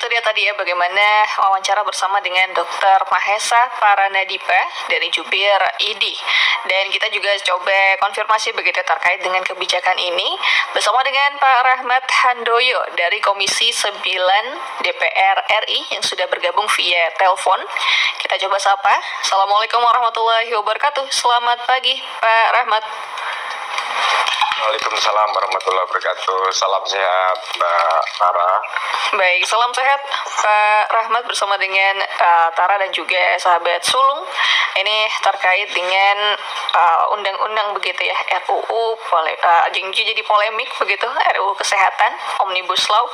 itu dia tadi ya bagaimana wawancara bersama dengan Dr. Mahesa Paranadipa dari Jubir ID. Dan kita juga coba konfirmasi begitu terkait dengan kebijakan ini bersama dengan Pak Rahmat Handoyo dari Komisi 9 DPR RI yang sudah bergabung via telepon. Kita coba sapa. Assalamualaikum warahmatullahi wabarakatuh. Selamat pagi Pak Rahmat. Waalaikumsalam warahmatullahi wabarakatuh. Salam sehat Mbak Tara. Baik, salam sehat Pak Rahmat bersama dengan Tara dan juga sahabat sulung. Ini terkait dengan undang-undang begitu ya, RUU jadi polemik begitu, RUU Kesehatan Omnibus Law.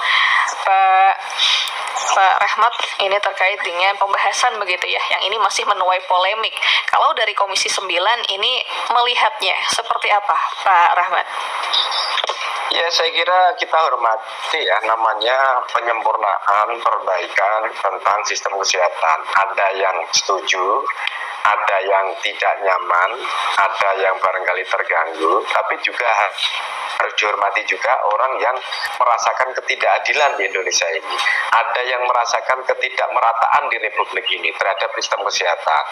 Pak Rahmat, ini terkait dengan pembahasan begitu ya, yang ini masih menuai polemik. Kalau dari Komisi 9 ini melihatnya seperti apa Pak Rahmat? Ya, saya kira kita hormati ya, namanya penyempurnaan, perbaikan tentang sistem kesehatan. Ada yang setuju, ada yang tidak nyaman, ada yang barangkali terganggu, tapi juga harus dihormati juga orang yang merasakan ketidakadilan di Indonesia ini. Ada yang merasakan ketidakmerataan di Republik ini terhadap sistem kesehatan.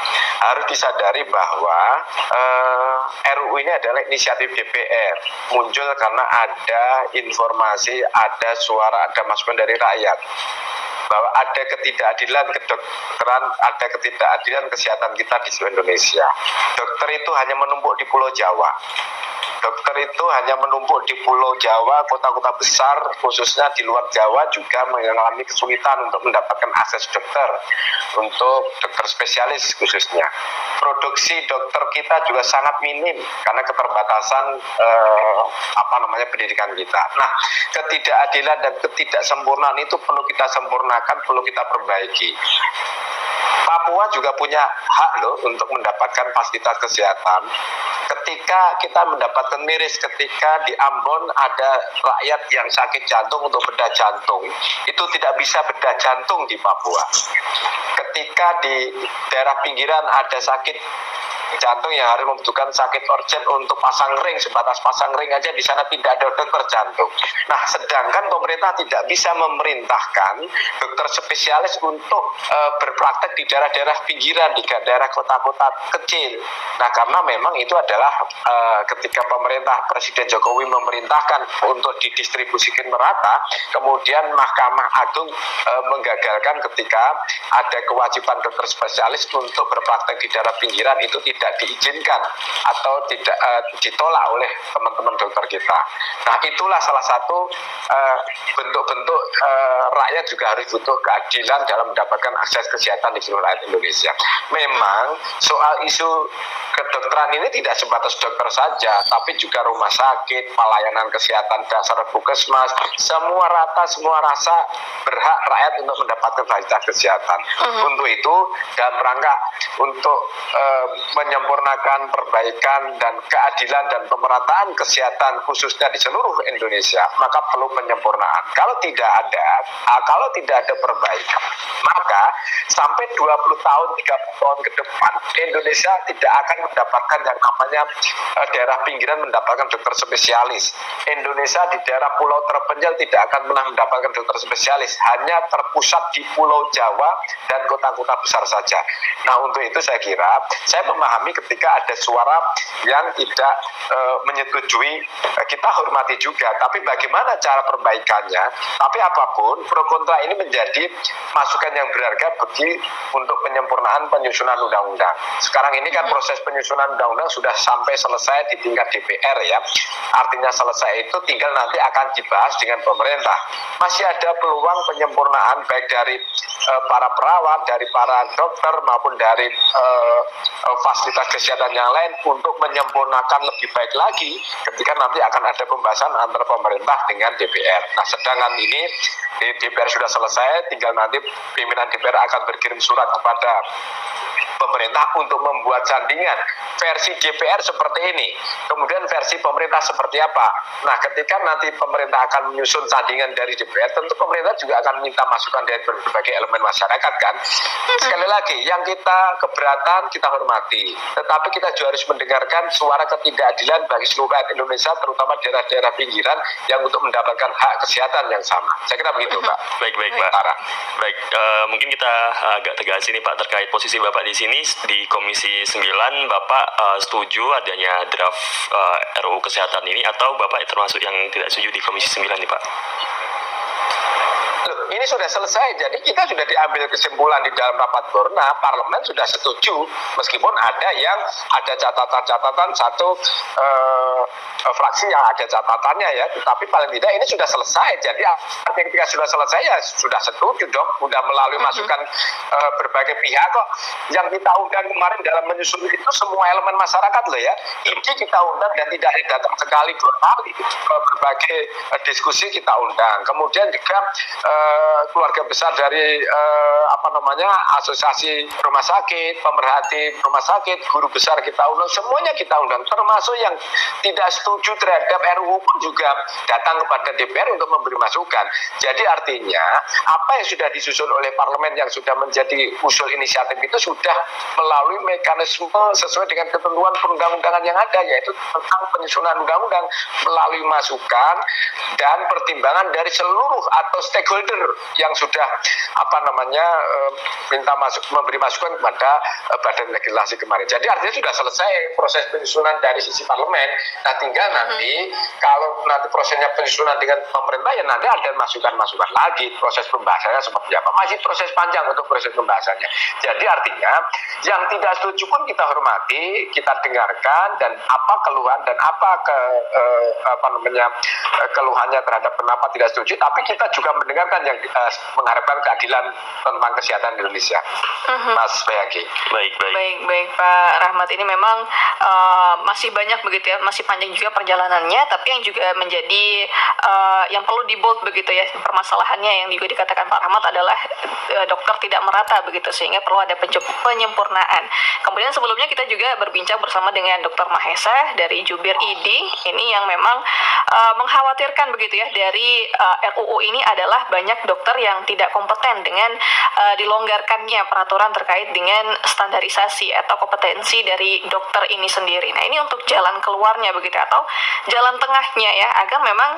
Harus disadari bahwa RUU ini adalah inisiatif DPR, muncul karena ada informasi, ada suara, ada masukan dari rakyat bahwa ada ketidakadilan kedokteran, ada ketidakadilan kesehatan kita di seluruh Indonesia. Dokter itu hanya menumpuk di Pulau Jawa. Dokter itu hanya menumpuk di Pulau Jawa, kota-kota besar, khususnya di luar Jawa juga mengalami kesulitan untuk mendapatkan akses dokter, untuk dokter spesialis khususnya. Produksi dokter kita juga sangat minim karena keterbatasan pendidikan kita. Nah, ketidakadilan dan ketidaksempurnaan itu perlu kita sempurnakan, perlu kita perbaiki. Papua juga punya hak loh untuk mendapatkan fasilitas kesehatan. Ketika kita mendapatkan miris, ketika di Ambon ada rakyat yang sakit jantung untuk bedah jantung, itu tidak bisa bedah jantung di Papua. Ketika di daerah pinggiran ada sakit jantung yang harus membutuhkan sakit urgent untuk pasang ring, sebatas pasang ring aja di sana tidak ada dokter jantung. Nah, sedangkan pemerintah tidak bisa memerintahkan dokter spesialis untuk berpraktek di daerah-daerah pinggiran, di daerah kota-kota kecil. Nah, karena memang itu adalah ketika pemerintah Presiden Jokowi memerintahkan untuk didistribusikan merata, kemudian Mahkamah Agung menggagalkan ketika ada kewajiban dokter spesialis untuk berpraktek di daerah pinggiran, itu tidak diizinkan atau tidak ditolak oleh teman-teman dokter kita. Nah, itulah salah satu bentuk-bentuk rakyat juga harus butuh keadilan dalam mendapatkan akses kesehatan di seluruh rakyat Indonesia. Memang soal isu kedokteran ini tidak sebatas dokter saja, tapi juga rumah sakit, pelayanan kesehatan dasar puskesmas, semua rata, semua rasa berhak rakyat untuk mendapatkan fasilitas kesehatan. Untuk itu, dalam rangka untuk menyempurnakan perbaikan dan keadilan dan pemerataan kesehatan khususnya di seluruh Indonesia, maka perlu penyempurnaan. Kalau tidak ada perbaikan, maka sampai 20 tahun, 30 tahun ke depan, Indonesia tidak akan mendapatkan yang namanya daerah pinggiran mendapatkan dokter spesialis. Indonesia di daerah pulau terpencil tidak akan pernah mendapatkan dokter spesialis, hanya terpusat di Pulau Jawa dan kota-kota besar saja. Nah, untuk itu saya kira, saya memahami ketika ada suara yang tidak menyetujui, kita hormati juga, tapi bagaimana cara perbaikannya. Tapi apapun, pro kontra ini menjadi masukan yang berharga untuk penyempurnaan penyusunan undang-undang. Sekarang ini kan proses penyusunan undang-undang sudah sampai selesai di tingkat DPR ya. Artinya selesai itu tinggal nanti akan dibahas dengan pemerintah. Masih ada peluang penyempurnaan baik dari para perawat, dari para dokter maupun dari fasilitas kesehatan yang lain untuk menyempurnakan lebih baik lagi ketika nanti akan ada pembahasan antara pemerintah dengan DPR. Nah, sedangkan ini di DPR sudah selesai, tinggal nanti pimpinan DPR akan berkirim surat kepada pemerintah untuk membuat sandingan versi DPR seperti ini, kemudian versi pemerintah seperti apa. Nah, ketika nanti pemerintah akan menyusun sandingan dari DPR, tentu pemerintah juga akan minta masukan dari berbagai elemen masyarakat kan. Sekali lagi, yang kita keberatan kita hormati, tetapi kita juga harus mendengarkan suara ketidakadilan bagi seluruh rakyat Indonesia, terutama daerah-daerah pinggiran yang untuk mendapatkan hak kesehatan yang sama. Saya kira begitu, Pak. Baik Pak. Baik, mungkin kita agak tegas ini Pak terkait posisi Bapak di sini di Komisi 9. Bapak setuju adanya draft RUU kesehatan ini, atau Bapak termasuk yang tidak setuju di Komisi 9 nih Pak? Ini sudah selesai, jadi kita sudah diambil kesimpulan di dalam rapat Borna, parlemen sudah setuju, meskipun ada yang ada catatan-catatan satu fraksi yang ada catatannya ya, tetapi paling tidak ini sudah selesai. Jadi ketika sudah selesai ya sudah setuju dong, sudah melalui masukan berbagai pihak kok. Yang kita undang kemarin dalam menyusun itu semua elemen masyarakat loh ya. Ini kita undang dan tidak datang sekali 2 kali, berbagai diskusi kita undang. Kemudian juga keluarga besar dari asosiasi rumah sakit, pemerhati rumah sakit, guru besar kita undang, semuanya kita undang, termasuk yang tidak setuju terhadap RUU pun juga datang kepada DPR untuk memberi masukan. Jadi artinya apa yang sudah disusun oleh parlemen yang sudah menjadi usul inisiatif itu sudah melalui mekanisme sesuai dengan ketentuan perundang-undangan yang ada, yaitu tentang penyusunan undang-undang melalui masukan dan pertimbangan dari seluruh atau stakeholder yang sudah minta memberi masukan kepada badan legislasi kemarin. Jadi artinya sudah selesai proses penyusunan dari sisi parlemen. Nah, tinggal nanti kalau nanti prosesnya penyusunan dengan pemerintah ya nanti ada masukan-masukan lagi, proses pembahasannya seperti apa. Masih proses panjang untuk proses pembahasannya. Jadi artinya yang tidak setuju pun kita hormati, kita dengarkan, dan apa keluhan dan apa keluhannya terhadap kenapa tidak setuju, tapi kita juga mendengarkan yang mengharapkan keadilan tentang kesehatan di Indonesia. Mas Bayaki. Baik Pak Rahmat, ini memang masih banyak begitu ya, masih panjang juga perjalanannya, tapi yang juga menjadi yang perlu di-bold begitu ya permasalahannya yang juga dikatakan Pak Rahmat adalah dokter tidak merata begitu, sehingga perlu ada penyempurnaan. Kemudian sebelumnya kita juga berbincang bersama dengan Dr. Mahesa dari Jubir ID, ini yang memang mengkhawatirkan begitu ya dari RUU ini adalah banyak dokter yang tidak kompeten dengan dilonggarkannya peraturan terkait dengan standarisasi atau kompetensi dari dokter ini sendiri. Nah, ini untuk jalan keluarnya begitu atau jalan tengahnya ya, agar memang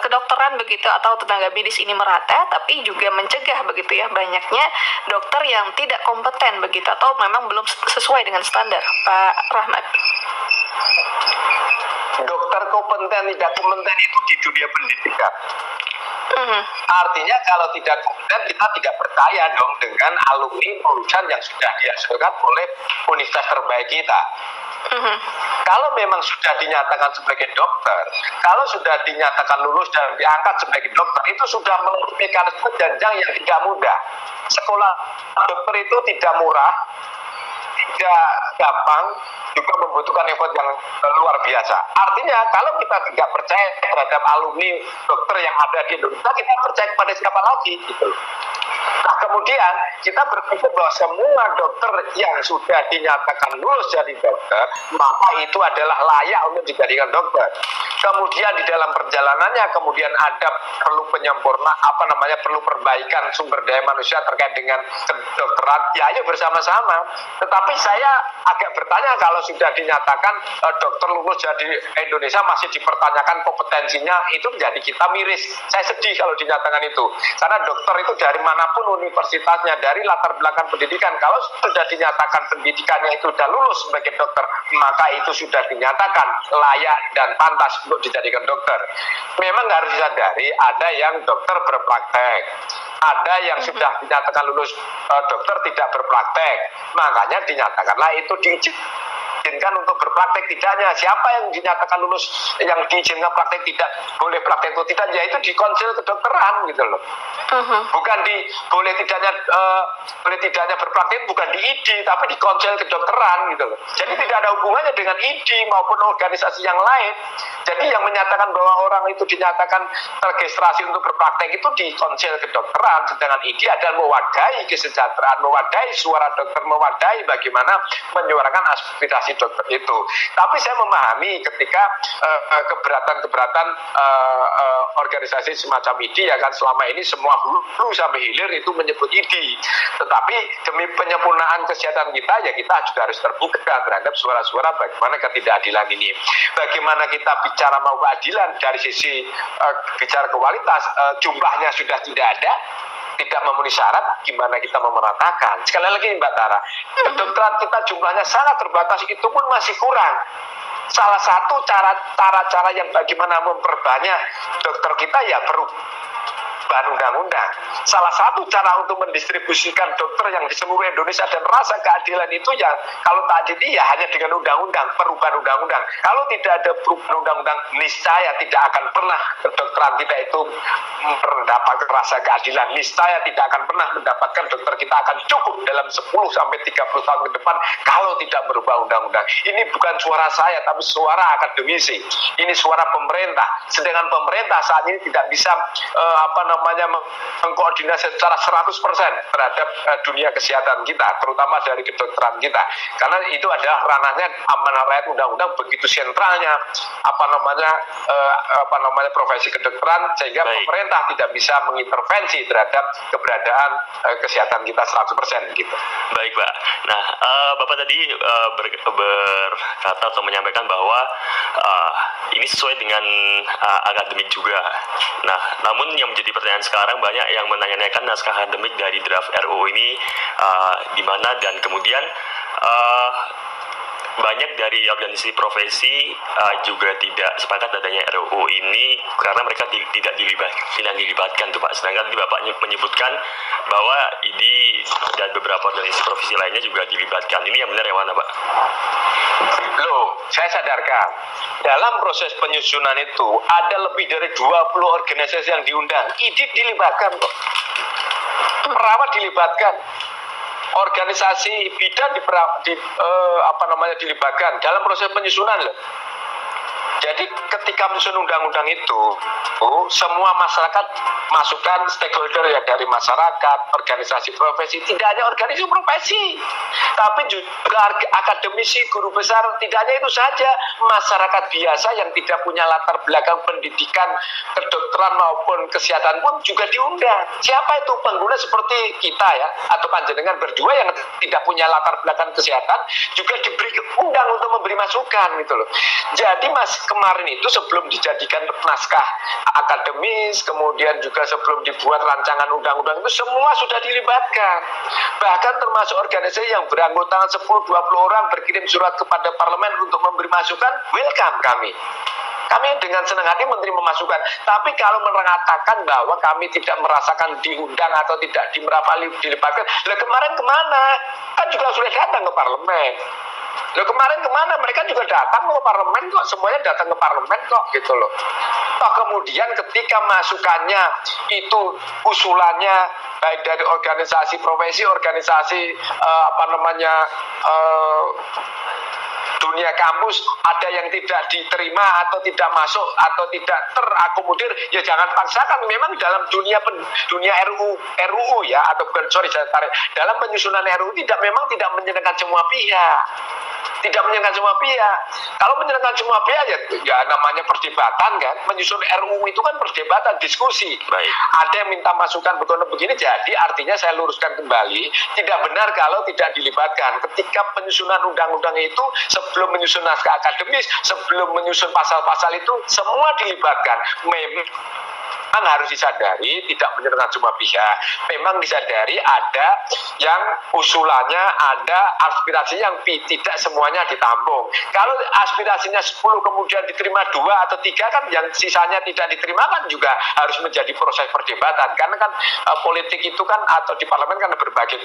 kedokteran begitu atau tenaga medis ini merata, tapi juga mencegah begitu ya banyaknya dokter yang tidak kompeten begitu atau memang belum sesuai dengan standar. Pak Rahmat. Dokter kompeten tidak kompeten itu di dunia pendidikan. Artinya kalau tidak kompeten kita tidak percaya dong dengan alumni lulusan yang sudah dihasilkan oleh universitas terbaik kita. Kalau memang sudah dinyatakan sebagai dokter, kalau sudah dinyatakan lulus dan diangkat sebagai dokter, itu sudah melalui mekanisme jenjang yang tidak mudah. Sekolah dokter itu tidak murah, tidak gampang, juga membutuhkan effort yang luar biasa. Artinya kalau kita tidak percaya terhadap alumni dokter yang ada di Indonesia, kita percaya kepada siapa lagi gitu. Nah, kemudian kita berpikir bahwa semua dokter yang sudah dinyatakan lulus jadi dokter, maka itu adalah layak untuk dijadikan dokter. Kemudian di dalam perjalanannya kemudian ada perlu perlu perbaikan sumber daya manusia terkait dengan kedokteran. Ya, ayo bersama-sama. Tetapi saya agak bertanya kalau sudah dinyatakan dokter lulus jadi Indonesia masih dipertanyakan kompetensinya, itu menjadi kita miris. Saya sedih kalau dinyatakan itu. Karena dokter itu dari manapun universitasnya, dari latar belakang pendidikan, kalau sudah dinyatakan pendidikannya itu sudah lulus sebagai dokter, maka itu sudah dinyatakan layak dan pantas untuk dijadikan dokter. Memang harus disadari ada yang dokter berpraktek, ada yang sudah dinyatakan lulus dokter tidak berpraktek, makanya dinyatakanlah itu diizin diizinkan untuk berpraktek tidaknya. Siapa yang dinyatakan lulus, yang diizinkan praktek tidak boleh praktek atau tidak, ya itu di konsil kedokteran gitu loh. Bukan di boleh tidaknya berpraktek bukan di ID tapi di konsil kedokteran gitu loh. Jadi tidak ada hubungannya dengan ID maupun organisasi yang lain. Jadi yang menyatakan bahwa orang itu dinyatakan terregistrasi untuk berpraktek itu di konsil kedokteran, sedangkan ID adalah mewadahi kesejahteraan, mewadahi suara dokter, mewadahi bagaimana menyuarakan aspirasi dokter itu. Tapi saya memahami ketika keberatan-keberatan organisasi semacam ID ya kan, selama ini semua hulu sampai hilir itu menyebut ID. Tetapi demi penyempurnaan kesehatan kita ya kita juga harus terbuka terhadap suara-suara bagaimana ketidakadilan ini. Bagaimana kita bicara mau keadilan dari sisi bicara kualitas, jumlahnya sudah tidak ada, tidak memenuhi syarat, gimana kita memeratakan. Sekali lagi Mbak Tara, kedokteran kita jumlahnya sangat terbatas, itu pun masih kurang. Salah satu cara yang bagaimana memperbanyak dokter kita ya perubahan undang-undang. Salah satu cara untuk mendistribusikan dokter yang di seluruh Indonesia dan rasa keadilan itu ya kalau tadi ya hanya dengan undang-undang, perubahan undang-undang. Kalau tidak ada perubahan undang-undang, niscaya tidak akan pernah kedokteran kita itu mendapatkan rasa keadilan. Niscaya tidak akan pernah mendapatkan dokter kita akan cukup dalam 10 sampai 30 tahun ke depan kalau tidak berubah undang-undang. Ini bukan suara saya tapi suara akademisi. Ini suara pemerintah. Sedangkan pemerintah saat ini tidak bisa mengkoordinasi secara 100% terhadap dunia kesehatan kita, terutama dari kedokteran kita. Karena itu adalah ranahnya amanah rakyat undang-undang begitu sentralnya profesi kedokteran sehingga pemerintah tidak bisa mengintervensi terhadap keberadaan kesehatan kita 100% gitu. Baik, Pak. Nah, Bapak tadi berkata atau menyampaikan bahwa ini sesuai dengan akademik juga. Nah, namun yang menjadi pertanyaan sekarang banyak yang menanyakan naskah akademik dari draft RUU ini di mana, dan kemudian banyak dari organisasi profesi juga tidak sepakat adanya RUU ini karena mereka tidak dilibatkan tuh Pak. Sedangkan tadi Bapak menyebutkan bahwa ini dan beberapa organisasi profesi lainnya juga dilibatkan. Ini yang benar yang mana Pak? Loh, saya sadarkan dalam proses penyusunan itu ada lebih dari 20 organisasi yang diundang. IDIP dilibatkan kok. Perawat dilibatkan. Organisasi bidan dilibatkan dalam proses penyusunan loh. Jadi ketika menyusun undang-undang itu, semua masyarakat masukan stakeholder ya dari masyarakat, organisasi profesi, tidak hanya organisasi profesi, tapi juga akademisi, guru besar, tidak hanya itu saja, masyarakat biasa yang tidak punya latar belakang pendidikan kedokteran maupun kesehatan pun juga diundang. Siapa itu pengguna seperti kita ya, atau panjenengan berdua yang tidak punya latar belakang kesehatan juga diberi undang untuk memberi masukan gitu loh. Jadi kemarin itu sebelum dijadikan naskah akademis, kemudian juga sebelum dibuat rancangan undang-undang itu semua sudah dilibatkan. Bahkan termasuk organisasi yang beranggotakan 10-20 orang berkirim surat kepada parlemen untuk memberi masukan, welcome kami. Kami dengan senang hati menerima masukan. Tapi kalau mengatakan bahwa kami tidak merasakan diundang atau tidak dilibatkan, lah kemarin kemana? Kan juga sudah datang ke parlemen. Loh kemarin kemana? Mereka juga datang ke parlemen kok, semuanya datang ke parlemen kok gitu loh. Toh kemudian ketika masukannya itu usulannya baik dari organisasi profesi, organisasi dunia kampus, ada yang tidak diterima atau tidak masuk atau tidak terakomodir, ya jangan paksakan. Memang dalam dunia RUU ya, atau bukan, saya tarik, dalam penyusunan RUU memang tidak menyenangkan semua pihak. Tidak menyenangkan semua pihak. Kalau menyenangkan semua pihak ya namanya perdebatan kan. Menyusun RUU itu kan perdebatan, diskusi. Baik. Ada yang minta masukan begini, jadi artinya saya luruskan kembali, tidak benar kalau tidak dilibatkan. Ketika penyusunan undang-undang itu sebelum menyusun naskah akademis, sebelum menyusun pasal-pasal itu semua dilibatkan. memang harus disadari tidak menyenangkan semua pihak. Memang disadari ada yang usulannya, ada aspirasi yang tidak semuanya ditampung. Kalau aspirasinya 10 kemudian diterima 2 atau 3 kan yang sisanya tidak diterima kan juga harus menjadi proses perdebatan. Karena kan politik itu kan atau di parlemen kan berbagai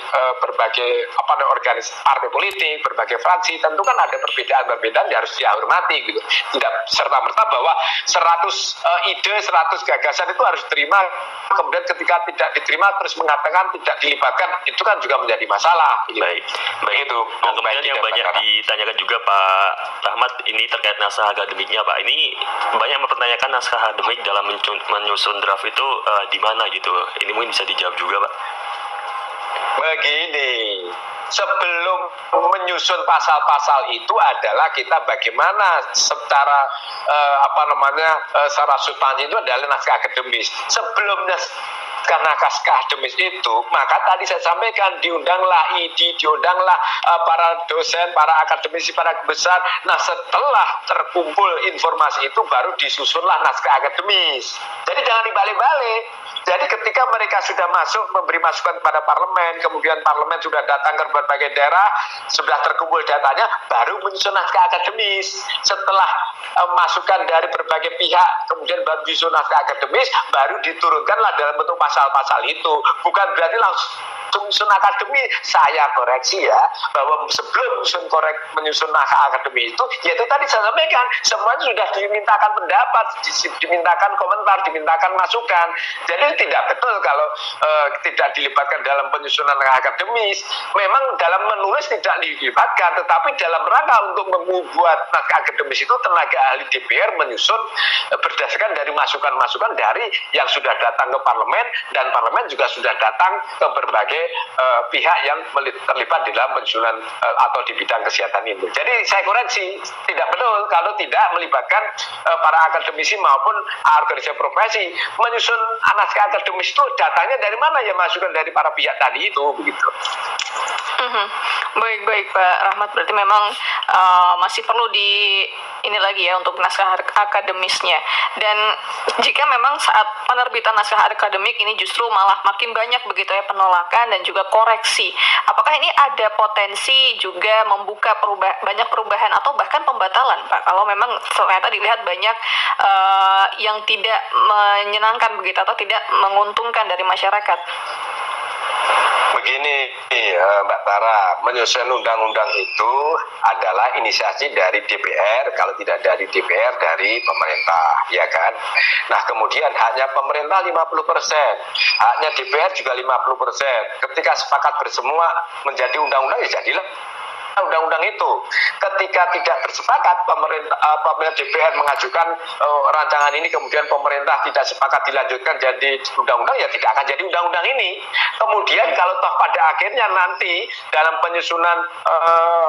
partai politik, berbagai fraksi, tentu kan ada perbedaan-perbedaan yang harus dihormati gitu. Tidak serta-merta bahwa 100 ide, 100 gagasan itu harus diterima, kemudian ketika tidak diterima terus mengatakan tidak dilibatkan, itu kan juga menjadi masalah gitu. Baik itu. Nah, kemudian yang banyak ditanyakan juga Pak Rahmat ini terkait naskah akademiknya Pak. Ini banyak mempertanyakan naskah akademik dalam menyusun draft itu di mana gitu. Ini mungkin bisa dijawab juga Pak. Begini, sebelum menyusun pasal-pasal itu adalah kita bagaimana secara secara substansi itu adalah naskah akademis. Sebelumnya karena naskah akademis itu, maka tadi saya sampaikan diundanglah ID, diundanglah para dosen, para akademisi, para besar. Nah, setelah terkumpul informasi itu baru disusunlah naskah akademis. Jadi jangan dibalik-balik. Jadi ketika mereka sudah masuk memberi masukan kepada parlemen, kemudian parlemen sudah datang ke berbagai daerah, sudah terkumpul datanya, baru menyusun naskah akademis. Setelah masukan dari berbagai pihak, kemudian baru disusun naskah akademis, baru diturunkanlah dalam bentuk pasal-pasal itu. Bukan berarti langsung menyusun akademi. Saya koreksi ya, bahwa sebelum menyusun naskah akademi itu, yaitu tadi saya sampaikan, semuanya sudah dimintakan pendapat, dimintakan komentar, dimintakan masukan. Jadi tidak betul kalau tidak dilibatkan dalam penyusunan naskah akademis. Memang dalam menulis tidak dilibatkan, tetapi dalam rangka untuk membuat naskah akademis itu tenaga ahli DPR menyusun berdasarkan dari masukan-masukan dari yang sudah datang ke parlemen, dan parlemen juga sudah datang ke berbagai pihak yang terlibat di dalam penyusunan atau di bidang kesehatan itu. Jadi saya koreksi, tidak betul kalau tidak melibatkan para akademisi maupun organisasi profesi. Menyusun naskah akademis itu datangnya dari mana ya, masukan dari para pihak tadi itu begitu. Baik Pak Rahmat, berarti memang masih perlu ini lagi ya untuk naskah akademisnya. Dan jika memang saat penerbitan naskah akademik ini justru malah makin banyak begitu ya penolakan dan juga koreksi, apakah ini ada potensi juga membuka banyak perubahan atau bahkan pembatalan Pak, kalau memang ternyata dilihat banyak yang tidak menyenangkan begitu atau tidak menguntungkan dari masyarakat? Begini Mbak Tara, menyusun undang-undang itu adalah inisiasi dari DPR, kalau tidak dari DPR dari pemerintah, ya kan? Nah, kemudian haknya pemerintah 50%, haknya DPR juga 50%. Ketika sepakat bersemua menjadi undang-undang, ya jadilah undang-undang itu. Ketika tidak bersepakat, pemerintah DPR mengajukan rancangan ini, kemudian pemerintah tidak sepakat dilanjutkan jadi undang-undang, ya tidak akan jadi undang-undang ini. Kemudian kalau toh pada akhirnya nanti dalam penyusunan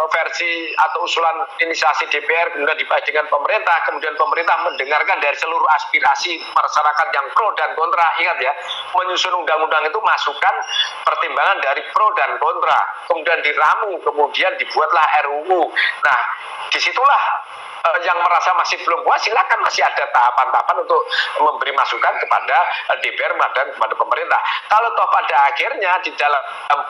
versi atau usulan inisiasi DPR kemudian dibahas dengan pemerintah, kemudian pemerintah mendengarkan dari seluruh aspirasi masyarakat yang pro dan kontra. Ingat ya, menyusun undang-undang itu masukan pertimbangan dari pro dan kontra, kemudian diramu, kemudian dibuatlah RUU. Nah, disitulah yang merasa masih belum puas, silakan, masih ada tahapan-tahapan untuk memberi masukan kepada DPR dan kepada pemerintah. Kalau toh pada akhirnya di dalam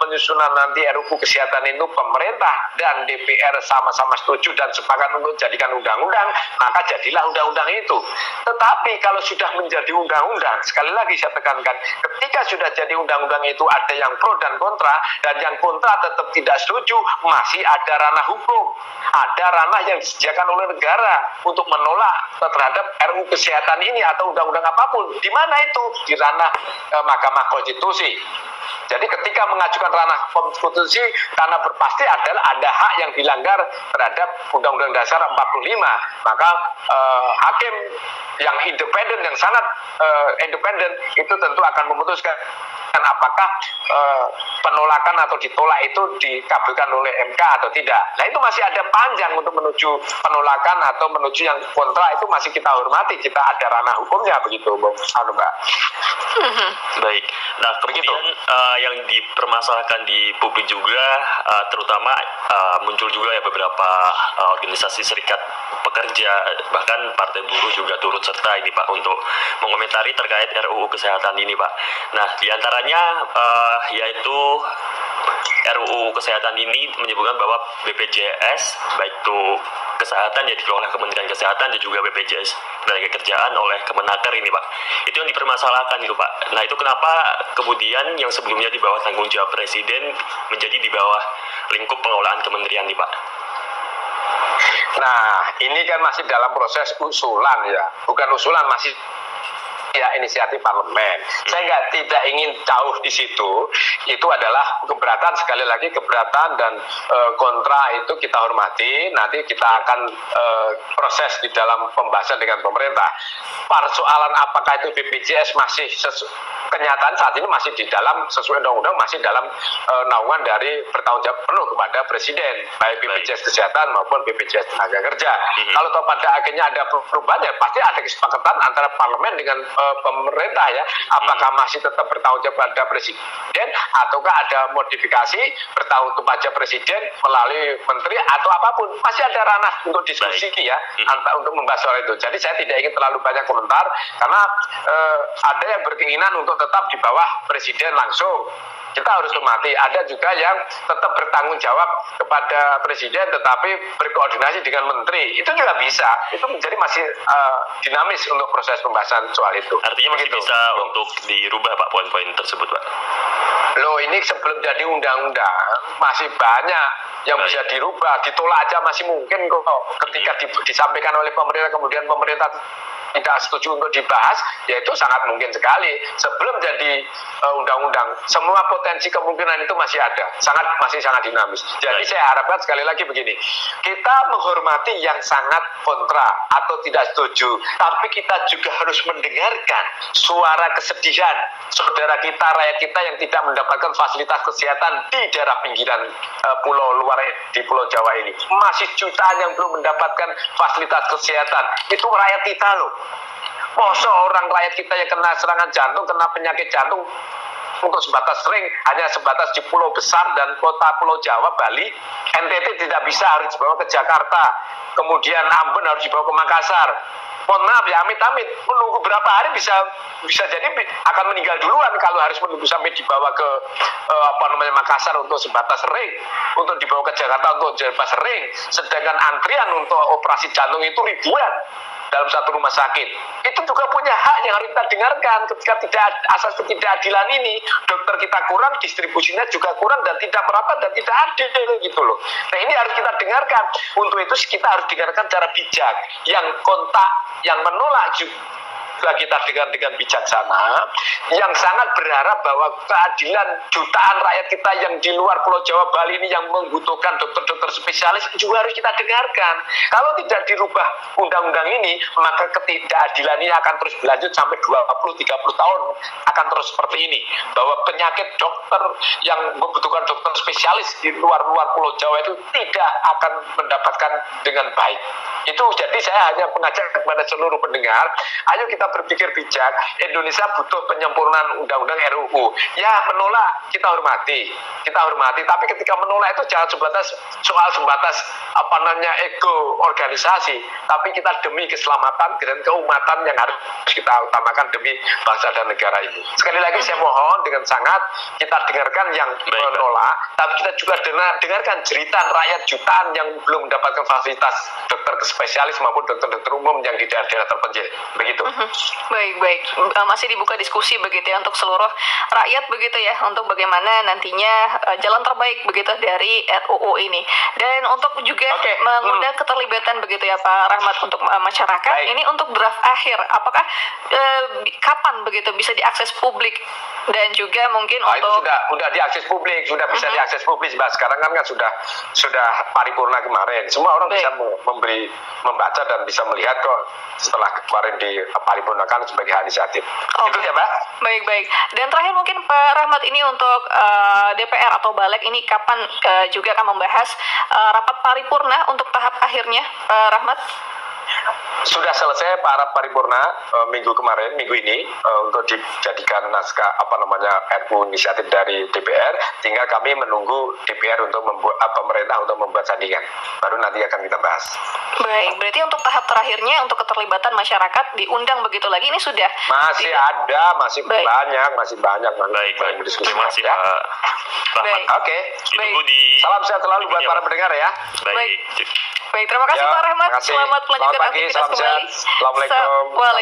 penyusunan nanti RUU kesehatan itu pemerintah dan DPR sama-sama setuju dan sepakat untuk jadikan undang-undang, maka jadilah undang-undang itu. Tetapi kalau sudah menjadi undang-undang, sekali lagi saya tekankan, ketika sudah jadi undang-undang itu ada yang pro dan kontra, dan yang kontra tetap tidak setuju, masih ada ranah hukum, ada ranah yang disediakan oleh negara untuk menolak terhadap RUU kesehatan ini atau undang-undang apapun. Di mana itu? Di ranah Mahkamah Konstitusi. Jadi ketika mengajukan ranah konstitusi, karena berpasti adalah ada hak yang dilanggar terhadap Undang-Undang Dasar 45, maka hakim yang independen, yang sangat independen, itu tentu akan memutuskan apakah penolakan atau ditolak itu dikabulkan oleh MK atau tidak. Nah, itu masih ada panjang untuk menuju penolakan atau menuju yang kontra, itu masih kita hormati, kita ada ranah hukumnya begitu, Mbak. Baik. Nah, kemudian yang dipermasalahkan di publik juga, terutama muncul juga ya beberapa organisasi serikat pekerja, bahkan partai buruh juga turut serta ini Pak untuk mengomentari terkait RUU Kesehatan ini Pak. Nah, diantaranya yaitu RUU Kesehatan ini menyebutkan bahwa BPJS, baik itu kesehatan yang dikelola oleh Kementerian Kesehatan dan juga BPJS Ketenagakerjaan oleh Kemenaker ini Pak. Itu yang dipermasalahkan itu Pak. Nah, itu kenapa kemudian yang sebelumnya di bawah tanggung jawab Presiden menjadi di bawah lingkup pengelolaan kementerian nih Pak? Nah, ini kan masih dalam proses usulan ya, bukan usulan, masih ya inisiatif parlemen. Saya tidak ingin jauh di situ. Itu adalah keberatan, sekali lagi keberatan dan kontra itu kita hormati. Nanti kita akan proses di dalam pembahasan dengan pemerintah. Persoalan apakah itu BPJS masih kenyataan saat ini masih di dalam sesuai undang-undang, masih dalam naungan dari bertanggung jawab penuh kepada Presiden, baik BPJS Kesehatan maupun BPJS Tenaga Kerja. Kalau pada akhirnya ada perubahan, ya pasti ada kesepakatan antara parlemen dengan pemerintah ya, apakah masih tetap bertanggung jawab pada Presiden ataukah ada modifikasi bertanggung jawab pada Presiden melalui menteri atau apapun, masih ada ranah untuk diskusi ya, untuk membahas soal itu. Jadi saya tidak ingin terlalu banyak komentar karena ada yang berkeinginan untuk tetap di bawah Presiden langsung. Kita harus hormati. Ada juga yang tetap bertanggung jawab kepada Presiden tetapi berkoordinasi dengan Menteri. Itu juga bisa. Itu menjadi masih dinamis untuk proses pembahasan soal itu. Artinya masih bisa untuk dirubah Pak poin-poin tersebut Pak? Loh, ini sebelum jadi undang-undang masih banyak yang bisa dirubah. Ditolak aja masih mungkin kok. Ketika disampaikan oleh pemerintah kemudian pemerintah tidak setuju untuk dibahas, ya itu sangat mungkin sekali. Sebelum jadi undang-undang, semua potensi kemungkinan itu masih ada, masih sangat dinamis. Jadi saya harapkan sekali lagi begini, kita menghormati yang sangat kontra atau tidak setuju, tapi kita juga harus mendengarkan suara kesedihan saudara kita, rakyat kita yang tidak mendapatkan fasilitas kesehatan di daerah pinggiran pulau luar di Pulau Jawa ini. Masih jutaan yang belum mendapatkan fasilitas kesehatan. Itu rakyat kita loh. Masa orang rakyat kita yang kena serangan jantung, kena penyakit jantung untuk sebatas sering, hanya sebatas di pulau besar dan kota Pulau Jawa, Bali, NTT tidak bisa, harus dibawa ke Jakarta, kemudian Ambon harus dibawa ke Makassar. Mohon maaf ya, amit-amit, menunggu berapa hari bisa jadi akan meninggal duluan kalau harus menunggu sampai dibawa ke Makassar untuk sebatas ring, untuk dibawa ke Jakarta untuk sebatas ring, sedangkan antrian untuk operasi jantung itu ribuan dalam satu rumah sakit. Itu juga punya hak yang harus kita dengarkan. Ketika tidak asas ketidakadilan ini, dokter kita kurang, distribusinya juga kurang dan tidak merapat dan tidak adil gitu loh. Nah, ini harus kita dengarkan. Untuk itu kita harus dengarkan cara bijak. Yang kontak, yang menolak juga kita dengar dengan bijaksana, yang sangat berharap bahwa keadilan jutaan rakyat kita yang di luar Pulau Jawa, Bali ini yang membutuhkan dokter-dokter spesialis juga harus kita dengarkan. Kalau tidak dirubah undang-undang ini, maka ketidakadilan ini akan terus berlanjut sampai 20-30 tahun akan terus seperti ini, bahwa penyakit dokter yang membutuhkan dokter spesialis di luar Pulau Jawa itu tidak akan mendapatkan dengan baik. Itu jadi saya hanya mengajak kepada seluruh pendengar, ayo kita berpikir bijak. Indonesia butuh penyempurnaan undang-undang RUU. Ya, menolak kita hormati, tapi ketika menolak itu jangan sebatas ego organisasi, tapi kita demi keselamatan dan keumatan yang harus kita utamakan demi bangsa dan negara ini. Sekali lagi saya mohon dengan sangat kita dengarkan yang menolak, tapi kita juga dengarkan jeritan rakyat jutaan yang belum mendapatkan fasilitas dokter spesialis maupun dokter-dokter umum yang di daerah-daerah terpencil. Begitu. Baik. Masih dibuka diskusi begitu ya untuk seluruh rakyat begitu ya, untuk bagaimana nantinya jalan terbaik begitu dari RUU ini. Dan untuk juga mengundang keterlibatan begitu ya Pak Rahmat untuk masyarakat. Ini untuk draft akhir, apakah kapan begitu bisa diakses publik dan juga mungkin untuk itu sudah diakses publik, sudah bisa diakses publik. Sekarang kan sudah paripurna kemarin, semua orang bisa membaca dan bisa melihat kok setelah kemarin di paripurnakan sebagai hak inisiatif. Itu ya Mbak. Baik. Dan terakhir mungkin Pak Rahmat, ini untuk DPR atau Balik ini kapan juga akan membahas rapat paripurna untuk tahap akhirnya Pak Rahmat? sudah selesai para paripurna minggu ini untuk dijadikan naskah RUU inisiatif dari DPR, tinggal kami menunggu DPR untuk membuat pemerintah untuk membuat sandingan, baru nanti akan kita bahas. Baik, berarti untuk tahap terakhirnya untuk keterlibatan masyarakat diundang begitu lagi ini sudah masih ada, masih baik. banyak Baik. Terima kasih ya. Pak Rahmat. Baik. Oke. Ditunggu di Salam sehat selalu buat para pendengar ya. Baik. Baik, terima kasih Ya, Pak Rahmat. terima kasih. Selamat melanjutkan Selamat pagi, aktivitas salam sehat. kembali. Assalamualaikum. Waalaikumsalam.